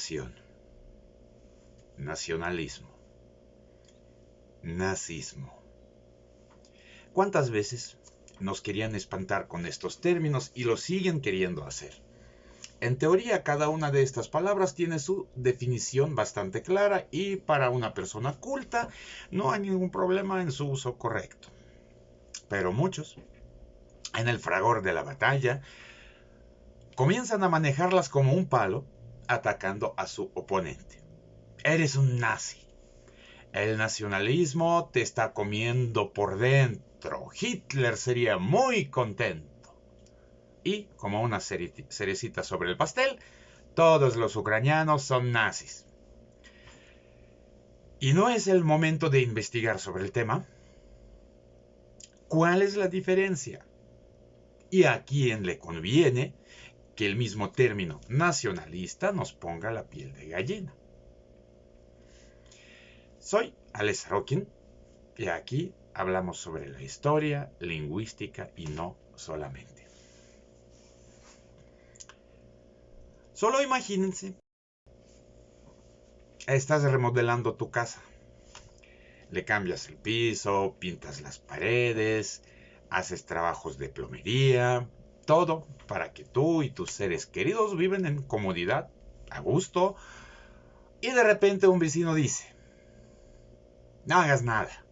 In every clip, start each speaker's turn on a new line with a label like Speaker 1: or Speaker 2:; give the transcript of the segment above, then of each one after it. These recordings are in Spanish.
Speaker 1: nación, nacionalismo, nazismo. ¿Cuántas veces nos querían espantar con estos términos y lo siguen queriendo hacer? En teoría, cada una de estas palabras tiene su definición bastante clara y para una persona culta no hay ningún problema en su uso correcto. Pero muchos, en el fragor de la batalla, comienzan a manejarlas como un palo, atacando a su oponente. Eres un nazi. El nacionalismo te está comiendo por dentro. Hitler sería muy contento. Y, como una cerecita sobre el pastel, todos los ucranianos son nazis. ¿Y no es el momento de investigar sobre el tema? ¿Cuál es la diferencia? ¿Y a quién le conviene que el mismo término nacionalista nos ponga la piel de gallina? Soy Alex Rokin y aquí hablamos sobre la historia, lingüística y no solamente. Solo imagínense, estás remodelando tu casa. Le cambias el piso, pintas las paredes, haces trabajos de plomería, todo para que tú y tus seres queridos viven en comodidad, a gusto, y de repente un vecino dice, no hagas nada.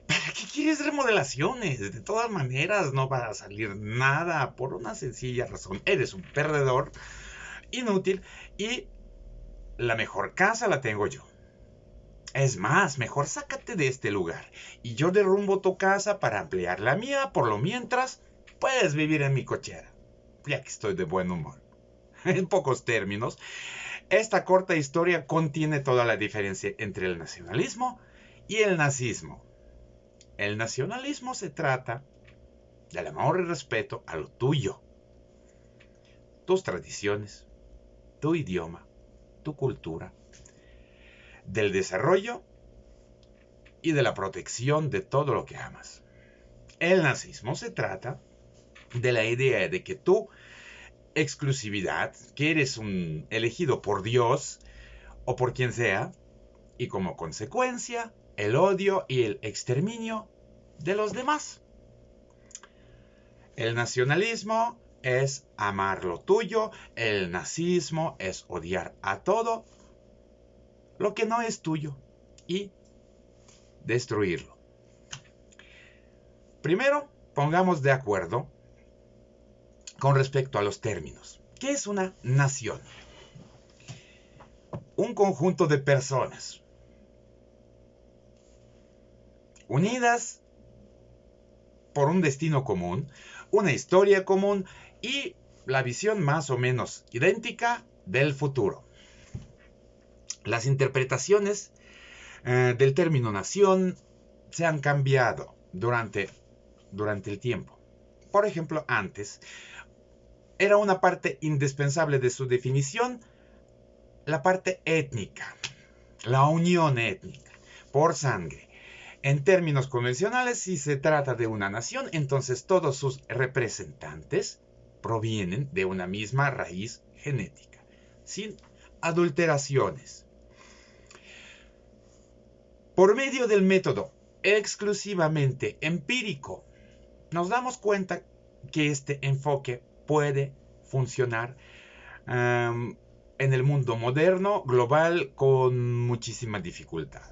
Speaker 1: ¿Para qué quieres remodelaciones? De todas maneras no va a salir nada por una sencilla razón. Eres un perdedor, inútil, y la mejor casa la tengo yo. Es más, mejor sácate de este lugar y yo derrumbo tu casa para ampliar la mía. Por lo mientras, puedes vivir en mi cochera, ya que estoy de buen humor. En pocos términos, esta corta historia contiene toda la diferencia entre el nacionalismo y el nazismo. El nacionalismo se trata del amor y respeto a lo tuyo, tus tradiciones, tu idioma, tu cultura, del desarrollo y de la protección de todo lo que amas. El nazismo se trata de la idea de que tu exclusividad, que eres un elegido por Dios o por quien sea, y como consecuencia, el odio y el exterminio de los demás. El nacionalismo es amar lo tuyo, el nazismo es odiar a todo lo que no es tuyo y destruirlo. Primero, pongamos de acuerdo con respecto a los términos. ¿Qué es una nación? Un conjunto de personas unidas por un destino común, una historia común y la visión más o menos idéntica del futuro. Las interpretaciones del término nación se han cambiado durante el tiempo. Por ejemplo, antes era una parte indispensable de su definición la parte étnica, la unión étnica, por sangre. En términos convencionales, si se trata de una nación, entonces todos sus representantes provienen de una misma raíz genética, sin adulteraciones. Por medio del método exclusivamente empírico, nos damos cuenta que este enfoque puede funcionar en el mundo moderno, global, con muchísima dificultad.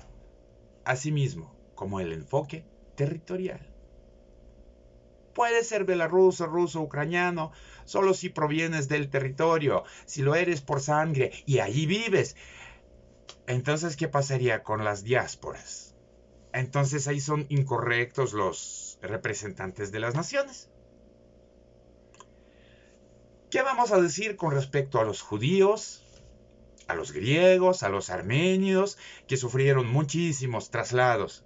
Speaker 1: Asimismo, como el enfoque territorial. Puede ser bielorruso, ruso, ucraniano, solo si provienes del territorio, si lo eres por sangre y allí vives. Entonces, ¿qué pasaría con las diásporas? Entonces ahí son incorrectos los representantes de las naciones. ¿Qué vamos a decir con respecto a los judíos, a los griegos, a los armenios, que sufrieron muchísimos traslados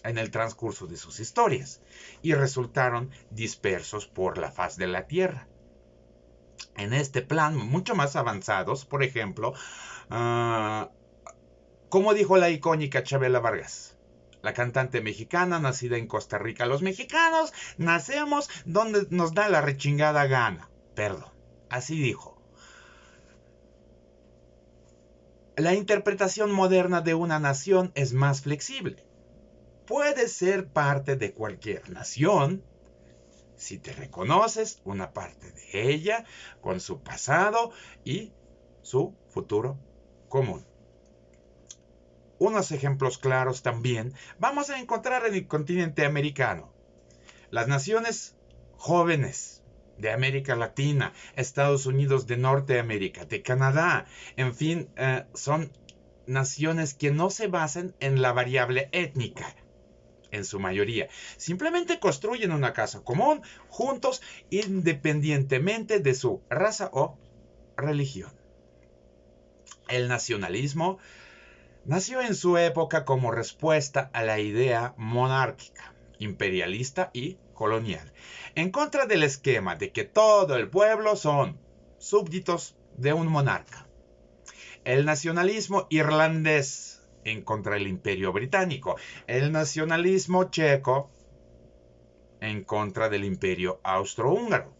Speaker 1: en el transcurso de sus historias y resultaron dispersos por la faz de la tierra? En este plan, mucho más avanzados, por ejemplo, como dijo la icónica Chabela Vargas, la cantante mexicana nacida en Costa Rica. Los mexicanos nacemos donde nos da la rechingada gana. Perdón, así dijo. La interpretación moderna de una nación es más flexible. Puedes ser parte de cualquier nación si te reconoces una parte de ella con su pasado y su futuro común. Unos ejemplos claros también vamos a encontrar en el continente americano. Las naciones jóvenes de América Latina, Estados Unidos de Norteamérica, de Canadá, en fin, son naciones que no se basan en la variable étnica, en su mayoría. Simplemente construyen una casa común, juntos, independientemente de su raza o religión. El nacionalismo nació en su época como respuesta a la idea monárquica, imperialista y colonial, en contra del esquema de que todo el pueblo son súbditos de un monarca. El nacionalismo irlandés en contra del imperio británico, el nacionalismo checo en contra del imperio austrohúngaro,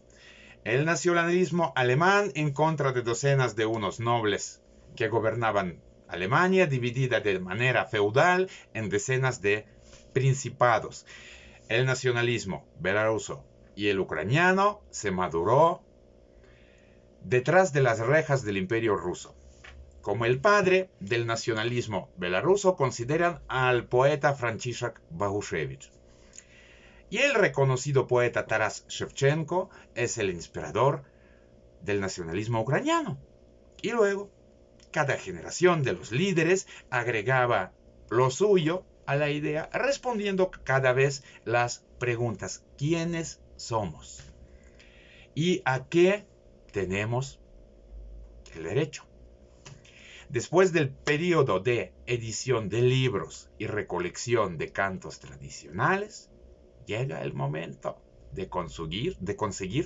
Speaker 1: el nacionalismo alemán en contra de docenas de unos nobles que gobernaban Alemania, dividida de manera feudal en decenas de principados. El nacionalismo belaruso y el ucraniano se maduró detrás de las rejas del imperio ruso. Como el padre del nacionalismo belaruso consideran al poeta Franciszek Boguszewicz. Y el reconocido poeta Taras Shevchenko es el inspirador del nacionalismo ucraniano. Y luego, cada generación de los líderes agregaba lo suyo a la idea, respondiendo cada vez las preguntas: ¿quiénes somos? ¿Y a qué tenemos el derecho? Después del periodo de edición de libros y recolección de cantos tradicionales, llega el momento de conseguir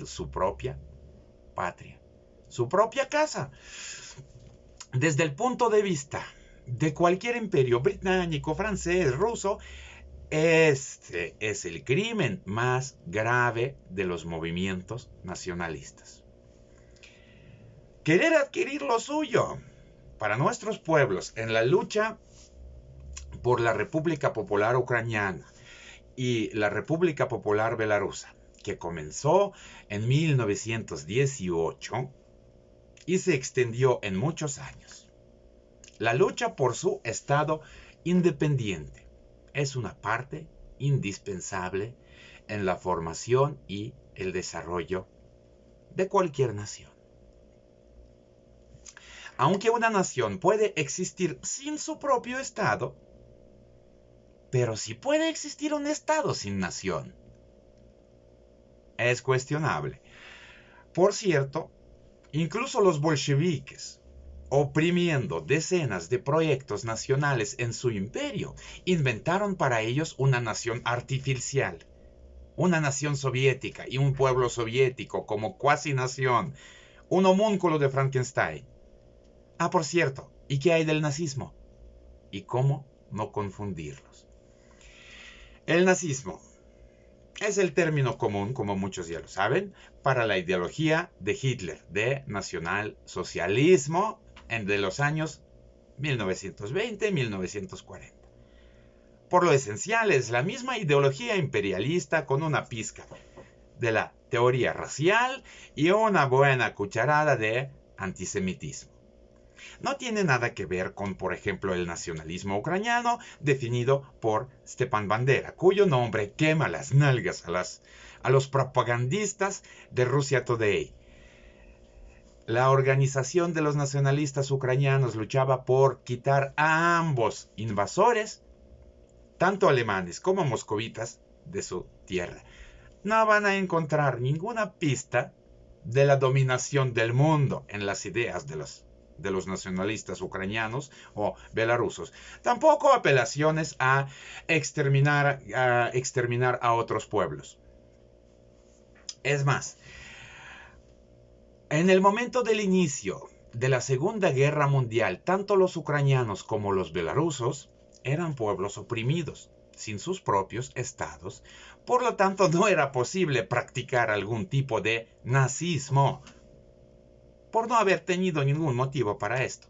Speaker 1: su propia patria, su propia casa. Desde el punto de vista de cualquier imperio británico, francés, ruso, este es el crimen más grave de los movimientos nacionalistas. Querer adquirir lo suyo para nuestros pueblos en la lucha por la República Popular Ucraniana y la República Popular Belarusa, que comenzó en 1918 y se extendió en muchos años. La lucha por su Estado independiente es una parte indispensable en la formación y el desarrollo de cualquier nación. Aunque una nación puede existir sin su propio Estado, pero sí puede existir un Estado sin nación. Es cuestionable. Por cierto, incluso los bolcheviques, oprimiendo decenas de proyectos nacionales en su imperio, inventaron para ellos una nación artificial, una nación soviética y un pueblo soviético como cuasi nación, un homúnculo de Frankenstein. Ah, por cierto, ¿y qué hay del nazismo? ¿Y cómo no confundirlos? El nazismo es el término común, como muchos ya lo saben, para la ideología de Hitler, de nacionalsocialismo de los años 1920-1940. Por lo esencial es la misma ideología imperialista con una pizca de la teoría racial y una buena cucharada de antisemitismo. No tiene nada que ver con, por ejemplo, el nacionalismo ucraniano definido por Stepan Bandera, cuyo nombre quema las nalgas a los propagandistas de Russia Today. La organización de los nacionalistas ucranianos luchaba por quitar a ambos invasores, tanto alemanes como moscovitas, de su tierra. No van a encontrar ninguna pista de la dominación del mundo en las ideas de los nacionalistas ucranianos o belarusos. Tampoco apelaciones a exterminar a otros pueblos. Es más, en el momento del inicio de la Segunda Guerra Mundial, tanto los ucranianos como los belarusos eran pueblos oprimidos, sin sus propios estados. Por lo tanto, no era posible practicar algún tipo de nazismo, por no haber tenido ningún motivo para esto.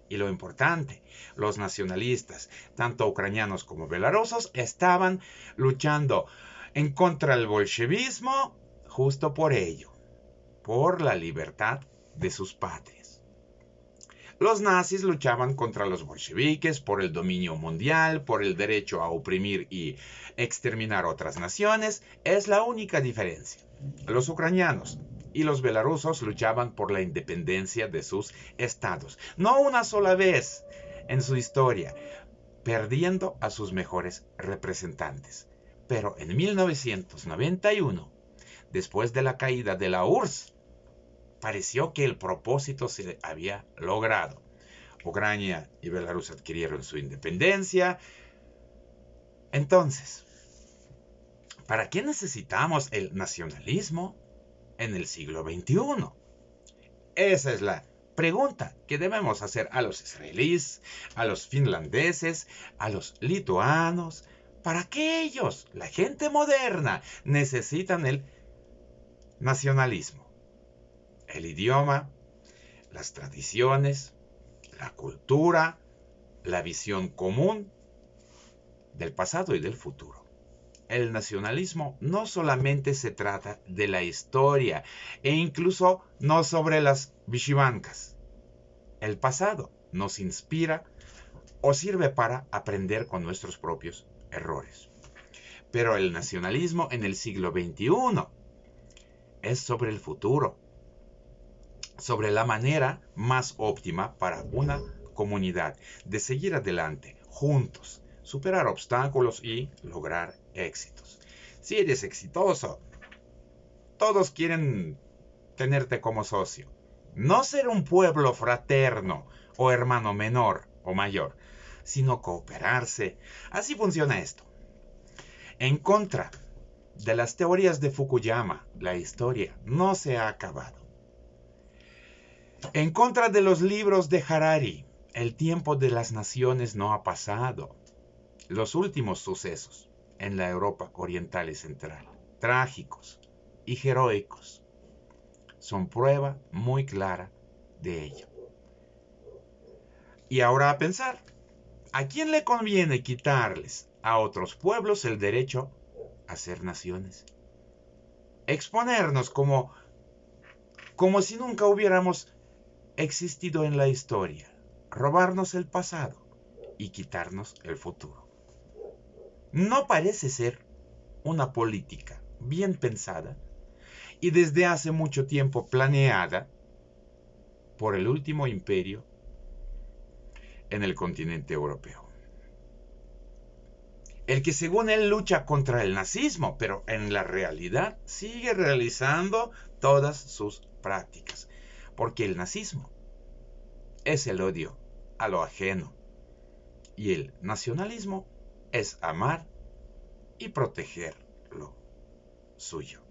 Speaker 1: Y lo importante, los nacionalistas, tanto ucranianos como bielorrusos, estaban luchando en contra del bolchevismo justo por ello, por la libertad de sus patrias. Los nazis luchaban contra los bolcheviques por el dominio mundial, por el derecho a oprimir y exterminar otras naciones. Es la única diferencia. Los ucranianos y los bielorrusos luchaban por la independencia de sus estados. No una sola vez en su historia, perdiendo a sus mejores representantes. Pero en 1991, después de la caída de la URSS, pareció que el propósito se había logrado. Ucrania y Belarus adquirieron su independencia. Entonces, ¿para qué necesitamos el nacionalismo en el siglo XXI? Esa es la pregunta que debemos hacer a los israelíes, a los finlandeses, a los lituanos. ¿Para qué ellos, la gente moderna, necesitan el nacionalismo? El idioma, las tradiciones, la cultura, la visión común del pasado y del futuro. El nacionalismo no solamente se trata de la historia e incluso no sobre las vishivankas. El pasado nos inspira o sirve para aprender con nuestros propios errores. Pero el nacionalismo en el siglo XXI es sobre el futuro, sobre la manera más óptima para una comunidad de seguir adelante juntos, superar obstáculos y lograr éxitos. Si eres exitoso, todos quieren tenerte como socio. No ser un pueblo fraterno o hermano menor o mayor, sino cooperarse. Así funciona esto. En contra de las teorías de Fukuyama, la historia no se ha acabado. En contra de los libros de Harari, el tiempo de las naciones no ha pasado. Los últimos sucesos en la Europa oriental y central, trágicos y heroicos, son prueba muy clara de ello. Y ahora a pensar, ¿a quién le conviene quitarles a otros pueblos el derecho a ser naciones? Exponernos como si nunca hubiéramos existido en la historia, robarnos el pasado y quitarnos el futuro. No parece ser una política bien pensada y desde hace mucho tiempo planeada por el último imperio en el continente europeo. El que según él lucha contra el nazismo, pero en la realidad sigue realizando todas sus prácticas. Porque el nazismo es el odio a lo ajeno y el nacionalismo es amar y proteger lo suyo.